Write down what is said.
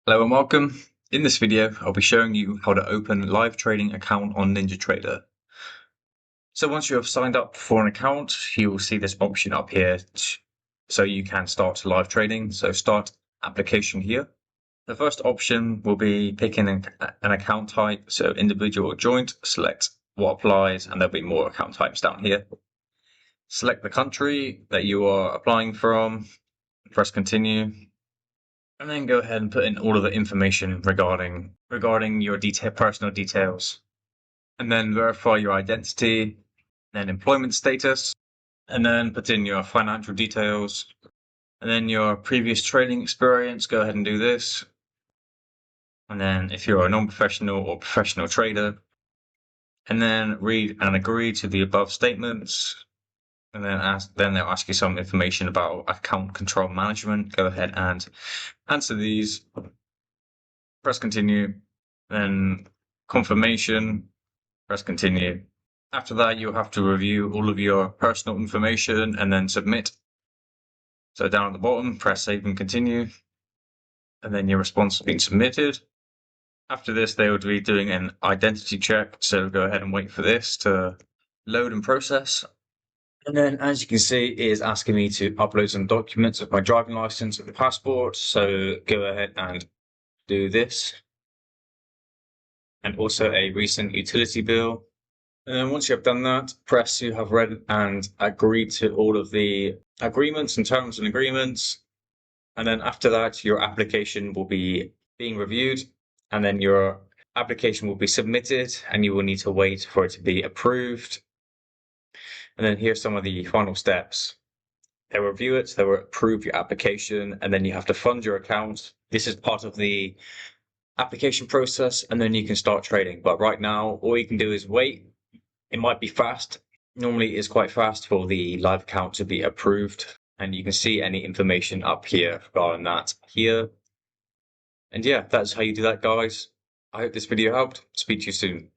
Hello and welcome. In this video, I'll be showing you how to open a live trading account on Ninjatrader. So once you have signed up for an account, you will see this option up here so you can start live trading. So start application here. The first option will be picking an account type, so individual or joint, select what applies, and there'll be more account types down here. Select the country that you are applying from, press continue. And then go ahead and put in all of the information regarding your personal details. And then verify your identity, then employment status, and then put in your financial details. And then your previous trading experience, go ahead and do this. And then if you're a non-professional or professional trader, and then read and agree to the above statements. And then they'll ask you some information about account control management. Go ahead and answer these. Press continue, then confirmation, press continue. After that, you'll have to review all of your personal information and then submit. So down at the bottom, press save and continue, and then your response has been submitted. After this, they will be doing an identity check, so go ahead and wait for this to load and process. And then, as you can see, it is asking me to upload some documents of my driving license and passport, so go ahead and do this. And also a recent utility bill. And then once you have done that, press you have read and agreed to all of the agreements and terms and agreements. And then after that, your application will be being reviewed, and then your application will be submitted, and you will need to wait for it to be approved. And then here's some of the final steps. They'll review it, they will approve your application, and then you have to fund your account. This is part of the application process, and then you can start trading. But right now, all you can do is wait. It might be fast. Normally it's quite fast for the live account to be approved, and you can see any information up here regarding that here. And yeah, that's how you do that, guys. I hope this video helped. Speak to you soon.